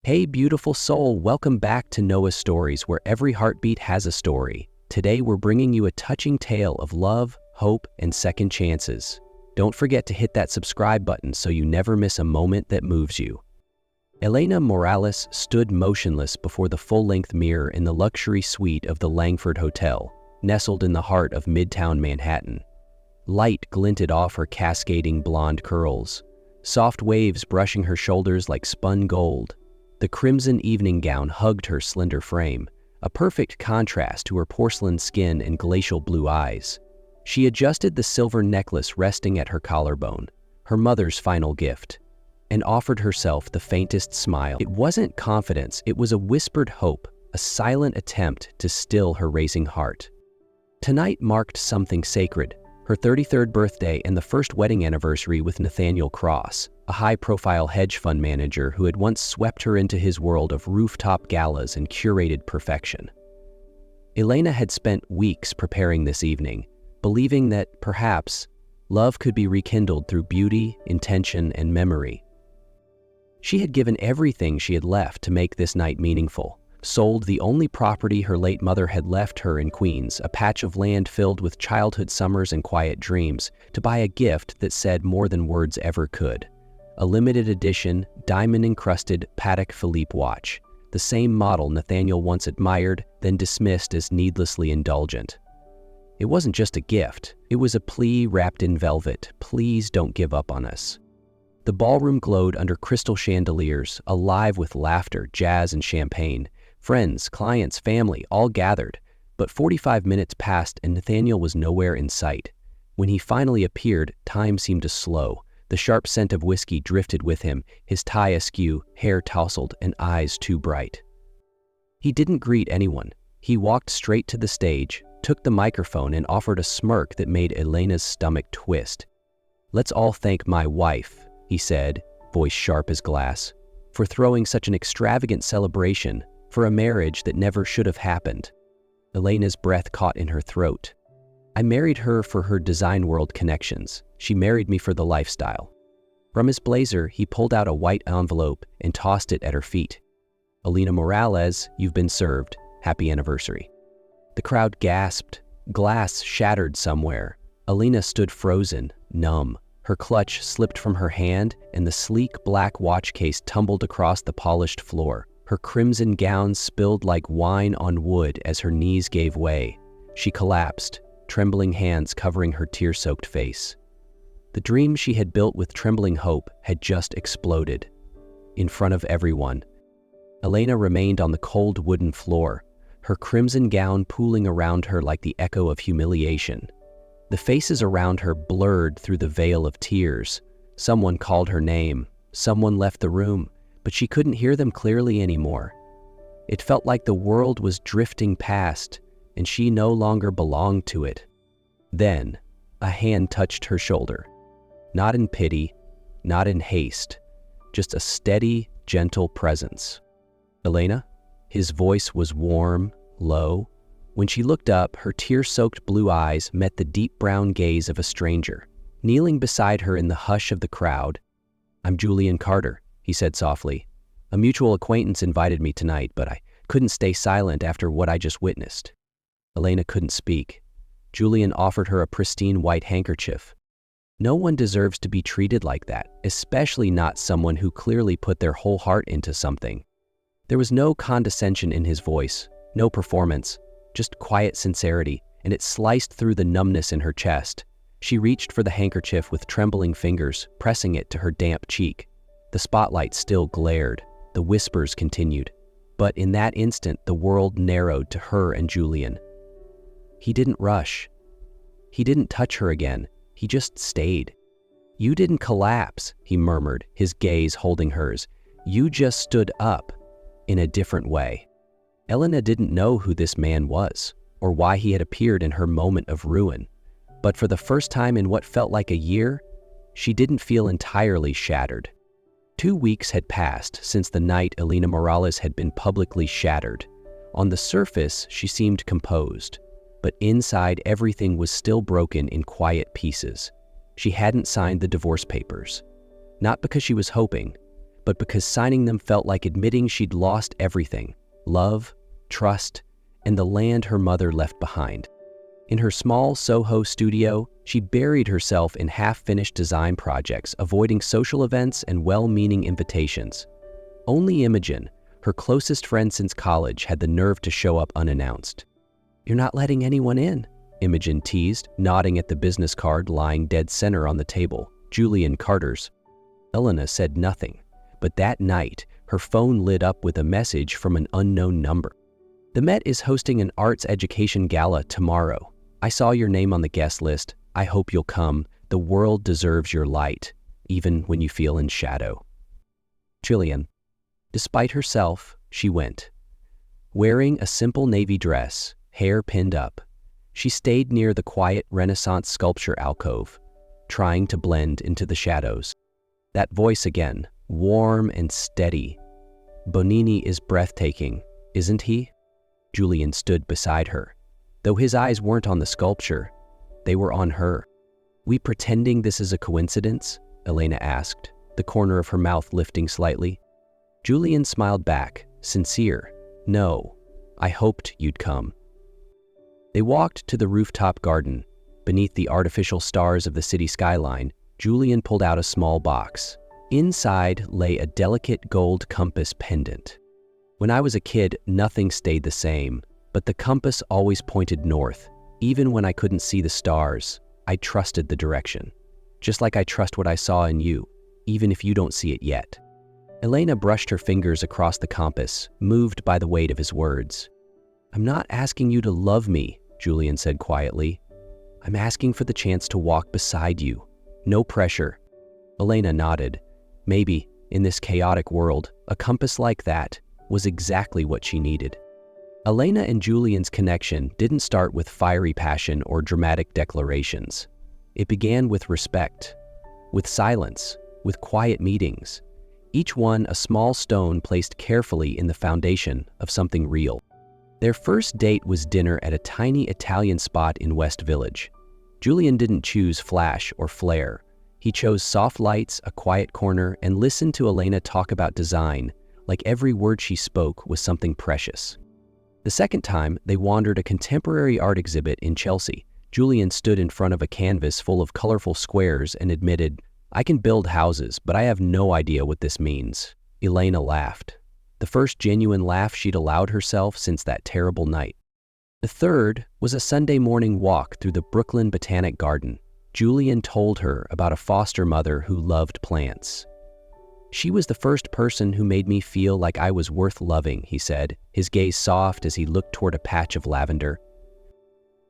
Hey, beautiful soul, welcome back to Noah's Stories, where every heartbeat has a story. Today, we're bringing you a touching tale of love, hope, and second chances. Don't forget to hit that subscribe button so you never miss a moment that moves you. Elena Morales stood motionless before the full-length mirror in the luxury suite of the Langford Hotel, nestled in the heart of Midtown Manhattan. Light glinted off her cascading blonde curls, soft waves brushing her shoulders like spun gold. The crimson evening gown hugged her slender frame, a perfect contrast to her porcelain skin and glacial blue eyes. She adjusted the silver necklace resting at her collarbone, her mother's final gift, and offered herself the faintest smile. It wasn't confidence, it was a whispered hope, a silent attempt to still her racing heart. Tonight marked something sacred, her 33rd birthday and the first wedding anniversary with Nathaniel Cross, a high-profile hedge fund manager who had once swept her into his world of rooftop galas and curated perfection. Elena had spent weeks preparing this evening, believing that, perhaps, love could be rekindled through beauty, intention, and memory. She had given everything she had left to make this night meaningful, sold the only property her late mother had left her in Queens, a patch of land filled with childhood summers and quiet dreams, to buy a gift that said more than words ever could. A limited edition, diamond-encrusted Patek Philippe watch, the same model Nathaniel once admired, then dismissed as needlessly indulgent. It wasn't just a gift, it was a plea wrapped in velvet. Please don't give up on us. The ballroom glowed under crystal chandeliers, alive with laughter, jazz, and champagne. Friends, clients, family, all gathered, but 45 minutes passed and Nathaniel was nowhere in sight. When he finally appeared, time seemed to slow. The sharp scent of whiskey drifted with him, his tie askew, hair tousled, and eyes too bright. He didn't greet anyone. He walked straight to the stage, took the microphone, and offered a smirk that made Elena's stomach twist. "Let's all thank my wife," he said, voice sharp as glass, "for throwing such an extravagant celebration, for a marriage that never should have happened." Elena's breath caught in her throat. "I married her for her design world connections. She married me for the lifestyle." From his blazer, he pulled out a white envelope and tossed it at her feet. "Elena Morales, you've been served. Happy anniversary." The crowd gasped. Glass shattered somewhere. Elena stood frozen, numb. Her clutch slipped from her hand, and the sleek black watch case tumbled across the polished floor. Her crimson gown spilled like wine on wood as her knees gave way. She collapsed, trembling hands covering her tear-soaked face. The dream she had built with trembling hope had just exploded. In front of everyone, Elena remained on the cold wooden floor, her crimson gown pooling around her like the echo of humiliation. The faces around her blurred through the veil of tears. Someone called her name. Someone left the room, but she couldn't hear them clearly anymore. It felt like the world was drifting past, and she no longer belonged to it. Then, a hand touched her shoulder. Not in pity, not in haste, just a steady, gentle presence. "Elena?" His voice was warm, low. When she looked up, her tear-soaked blue eyes met the deep brown gaze of a stranger. Kneeling beside her in the hush of the crowd, "I'm Julian Carter," he said softly. "A mutual acquaintance invited me tonight, but I couldn't stay silent after what I just witnessed." Elena couldn't speak. Julian offered her a pristine white handkerchief. No one deserves to be treated like that, especially not someone who clearly put their whole heart into something. There was no condescension in his voice, no performance, just quiet sincerity, and it sliced through the numbness in her chest. She reached for the handkerchief with trembling fingers, pressing it to her damp cheek. The spotlight still glared. The whispers continued. But in that instant, the world narrowed to her and Julian. He didn't rush. He didn't touch her again. He just stayed. "You didn't collapse," he murmured, his gaze holding hers. "You just stood up, in a different way." Elena didn't know who this man was, or why he had appeared in her moment of ruin. But for the first time in what felt like a year, she didn't feel entirely shattered. 2 weeks had passed since the night Elena Morales had been publicly shattered. On the surface, she seemed composed, but inside everything was still broken in quiet pieces. She hadn't signed the divorce papers, not because she was hoping, but but because signing them felt like admitting she'd lost everything: love, trust, and the land her mother left behind. In her small Soho studio, she buried herself in half-finished design projects, avoiding social events and well-meaning invitations. Only Imogen, her closest friend since college, had the nerve to show up unannounced. "You're not letting anyone in," Imogen teased, nodding at the business card lying dead center on the table, Julian Carter's. Elena said nothing, but that night, her phone lit up with a message from an unknown number. "The Met is hosting an arts education gala tomorrow. I saw your name on the guest list. I hope you'll come. The world deserves your light, even when you feel in shadow." Julian. Despite herself, she went. Wearing a simple navy dress, hair pinned up, she stayed near the quiet Renaissance sculpture alcove, trying to blend into the shadows. That voice again, warm and steady. "Bonini is breathtaking, isn't he?" Julian stood beside her. Though his eyes weren't on the sculpture, they were on her. "We pretending this is a coincidence?" Elena asked, the corner of her mouth lifting slightly. Julian smiled back, sincere. "No, I hoped you'd come." They walked to the rooftop garden. Beneath the artificial stars of the city skyline, Julian pulled out a small box. Inside lay a delicate gold compass pendant. "When I was a kid, nothing stayed the same, but the compass always pointed north. Even when I couldn't see the stars, I trusted the direction. Just like I trust what I saw in you, even if you don't see it yet." Elena brushed her fingers across the compass, moved by the weight of his words. "I'm not asking you to love me," Julian said quietly. "I'm asking for the chance to walk beside you. No pressure." Elena nodded. Maybe, in this chaotic world, a compass like that was exactly what she needed. Elena and Julian's connection didn't start with fiery passion or dramatic declarations. It began with respect, with silence, with quiet meetings, each one a small stone placed carefully in the foundation of something real. Their first date was dinner at a tiny Italian spot in West Village. Julian didn't choose flash or flair. He chose soft lights, a quiet corner, and listened to Elena talk about design, like every word she spoke was something precious. The second time, they wandered a contemporary art exhibit in Chelsea. Julian stood in front of a canvas full of colorful squares and admitted, "I can build houses, but I have no idea what this means." Elena laughed. The first genuine laugh she'd allowed herself since that terrible night. The third was a Sunday morning walk through the Brooklyn Botanic Garden. Julian told her about a foster mother who loved plants. "She was the first person who made me feel like I was worth loving," he said, his gaze soft as he looked toward a patch of lavender.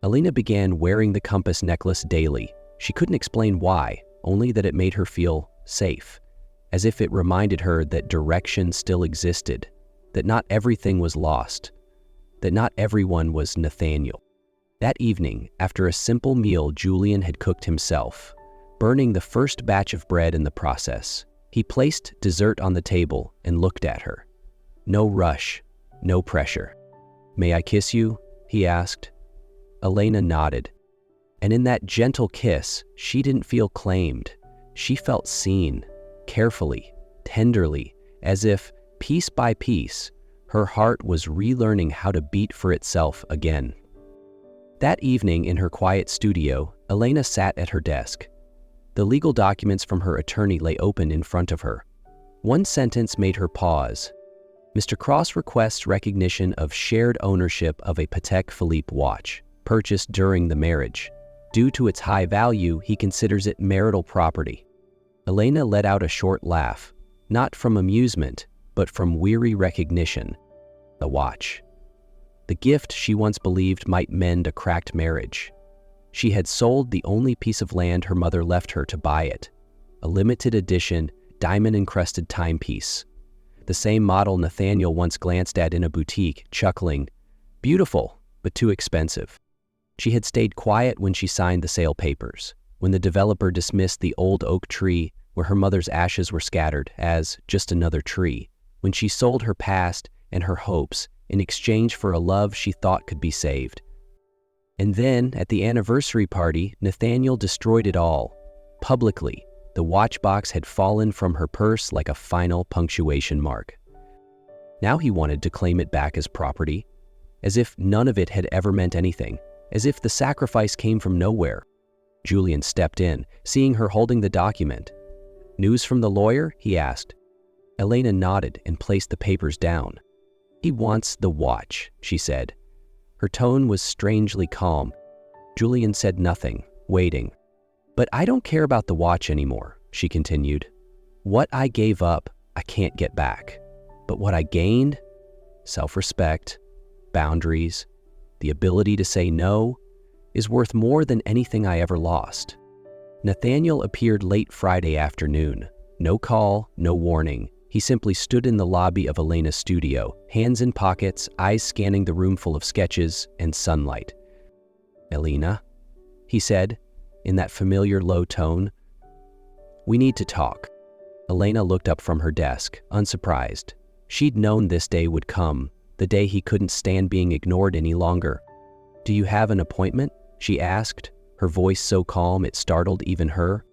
Elena began wearing the compass necklace daily. She couldn't explain why, only that it made her feel safe, as if it reminded her that direction still existed, that not everything was lost, that not everyone was Nathaniel. That evening, after a simple meal Julian had cooked himself, burning the first batch of bread in the process, he placed dessert on the table and looked at her. No rush, no pressure. "May I kiss you?" he asked. Elena nodded. And in that gentle kiss, she didn't feel claimed. She felt seen, carefully, tenderly, as if, piece by piece, her heart was relearning how to beat for itself again. That evening in her quiet studio, Elena sat at her desk. The legal documents from her attorney lay open in front of her. One sentence made her pause. "Mr. Cross requests recognition of shared ownership of a Patek Philippe watch, purchased during the marriage. Due to its high value, he considers it marital property." Elena let out a short laugh, not from amusement, but from weary recognition. The watch. The gift she once believed might mend a cracked marriage. She had sold the only piece of land her mother left her to buy it, a limited edition, diamond-encrusted timepiece. The same model Nathaniel once glanced at in a boutique, chuckling, "Beautiful, but too expensive." She had stayed quiet when she signed the sale papers, when the developer dismissed the old oak tree where her mother's ashes were scattered as just another tree, when she sold her past and her hopes in exchange for a love she thought could be saved. And then, at the anniversary party, Nathaniel destroyed it all, publicly, The watch box had fallen from her purse like a final punctuation mark. Now he wanted to claim it back as property, as if none of it had ever meant anything, as if the sacrifice came from nowhere. Julian stepped in, seeing her holding the document. "News from the lawyer?" he asked. Elena nodded and placed the papers down. "He wants the watch," she said. Her tone was strangely calm. Julian said nothing, waiting. "But I don't care about the watch anymore," she continued. "What I gave up, I can't get back. But what I gained, self-respect, boundaries, the ability to say no, is worth more than anything I ever lost." Nathaniel appeared late Friday afternoon. No call, no warning. He simply stood in the lobby of Elena's studio, hands in pockets, eyes scanning the room full of sketches and sunlight. "Elena," he said, in that familiar low tone, "we need to talk." Elena looked up from her desk, unsurprised. She'd known this day would come, the day he couldn't stand being ignored any longer. "Do you have an appointment?" she asked, her voice so calm it startled even her.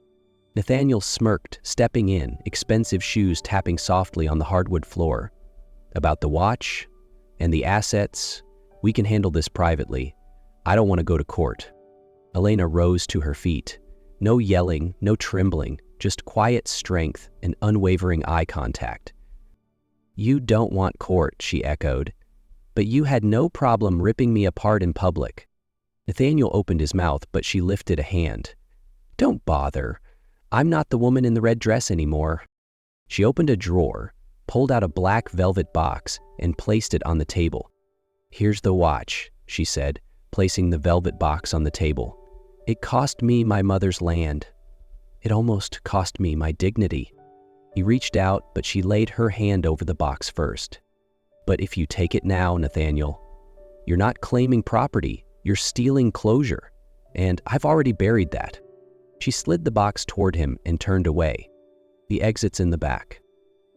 Nathaniel smirked, stepping in, expensive shoes tapping softly on the hardwood floor. "About the watch and the assets, we can handle this privately. I don't want to go to court." Elena rose to her feet. No yelling, no trembling, just quiet strength and unwavering eye contact. "You don't want court," she echoed, "but you had no problem ripping me apart in public." Nathaniel opened his mouth, but she lifted a hand. "Don't bother. I'm not the woman in the red dress anymore." She opened a drawer, pulled out a black velvet box, and placed it on the table. "Here's the watch," she said, placing the velvet box on the table. "It cost me my mother's land. It almost cost me my dignity." He reached out, but she laid her hand over the box first. "But if you take it now, Nathaniel, you're not claiming property, you're stealing closure. And I've already buried that." She slid the box toward him and turned away. "The exit's in the back."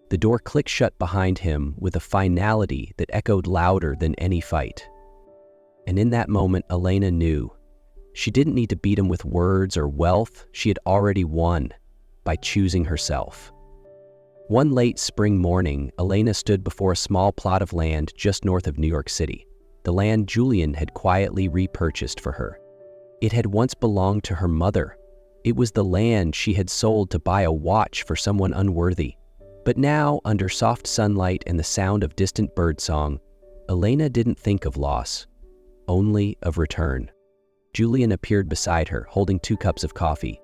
The door clicked shut behind him with a finality that echoed louder than any fight. And in that moment, Elena knew. She didn't need to beat him with words or wealth. She had already won by choosing herself. One late spring morning, Elena stood before a small plot of land just north of New York City, the land Julian had quietly repurchased for her. It had once belonged to her mother. It was the land she had sold to buy a watch for someone unworthy. But now, under soft sunlight and the sound of distant birdsong, Elena didn't think of loss, only of return. Julian appeared beside her, holding 2 cups of coffee.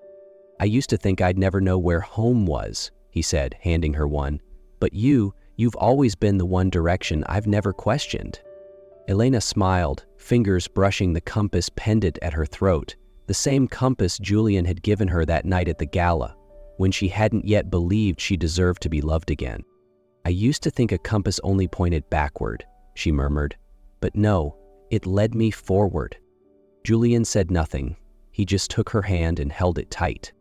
"I used to think I'd never know where home was," he said, handing her one. "But you've always been the one direction I've never questioned." Elena smiled, fingers brushing the compass pendant at her throat, the same compass Julian had given her that night at the gala, when she hadn't yet believed she deserved to be loved again. "I used to think a compass only pointed backward," she murmured. "But no, it led me forward." Julian said nothing. He just took her hand and held it tight.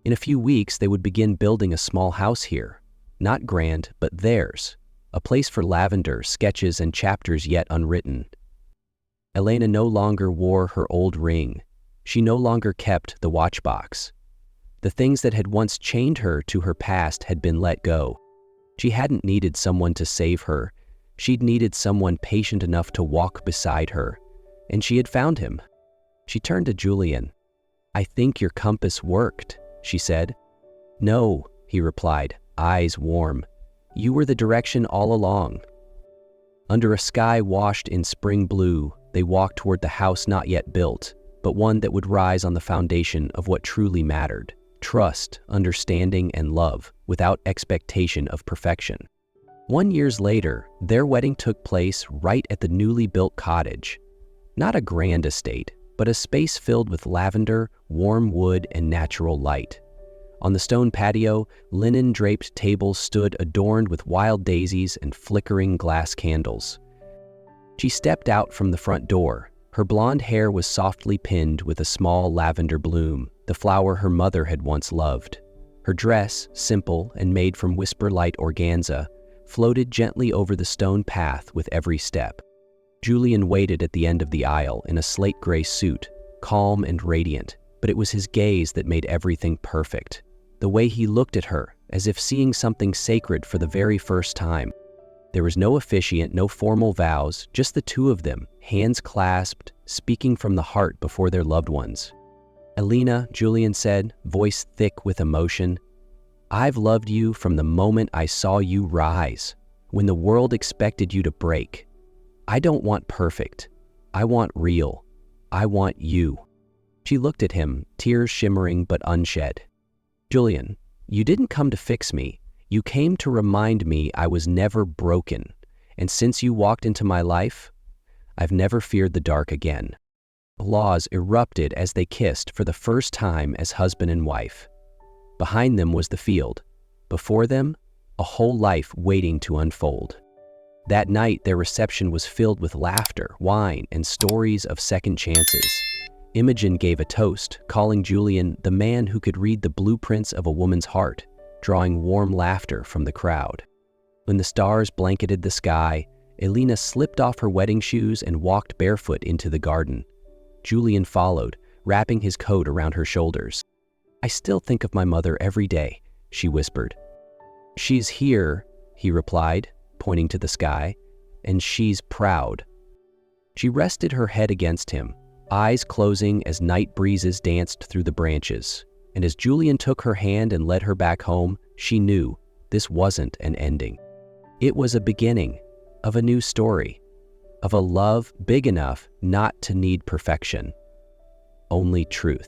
In a few weeks, they would begin building a small house here. Not grand, but theirs. A place for lavender, sketches, and chapters yet unwritten. Elena no longer wore her old ring. She no longer kept the watch box. The things that had once chained her to her past had been let go. She hadn't needed someone to save her. She'd needed someone patient enough to walk beside her. And she had found him. She turned to Julian. "I think your compass worked," she said. "No," he replied, eyes warm. "You were the direction all along." Under a sky washed in spring blue, they walked toward the house not yet built, but one that would rise on the foundation of what truly mattered: trust, understanding, and love, without expectation of perfection. 1 year later, their wedding took place right at the newly built cottage. Not a grand estate, but a space filled with lavender, warm wood, and natural light. On the stone patio, linen-draped tables stood adorned with wild daisies and flickering glass candles. She stepped out from the front door. Her blonde hair was softly pinned with a small lavender bloom, the flower her mother had once loved. Her dress, simple and made from whisper-light organza, floated gently over the stone path with every step. Julian waited at the end of the aisle in a slate-gray suit, calm and radiant, but it was his gaze that made everything perfect. The way he looked at her, as if seeing something sacred for the very first time. There was no officiant, no formal vows, just the two of them, hands clasped, speaking from the heart before their loved ones. "Elena," Julian said, voice thick with emotion, "I've loved you from the moment I saw you rise, when the world expected you to break. I don't want perfect. I want real. I want you." She looked at him, tears shimmering but unshed. "Julian, you didn't come to fix me. You came to remind me I was never broken. And since you walked into my life, I've never feared the dark again." Applause erupted as they kissed for the first time as husband and wife. Behind them was the field. Before them, a whole life waiting to unfold. That night, their reception was filled with laughter, wine, and stories of second chances. Imogen gave a toast, calling Julian the man who could read the blueprints of a woman's heart, drawing warm laughter from the crowd. When the stars blanketed the sky, Elena slipped off her wedding shoes and walked barefoot into the garden. Julian followed, wrapping his coat around her shoulders. "I still think of my mother every day," she whispered. "She's here," he replied, pointing to the sky, "and she's proud." She rested her head against him, eyes closing as night breezes danced through the branches. And as Julian took her hand and led her back home, she knew this wasn't an ending. It was a beginning of a new story, of a love big enough not to need perfection, only truth.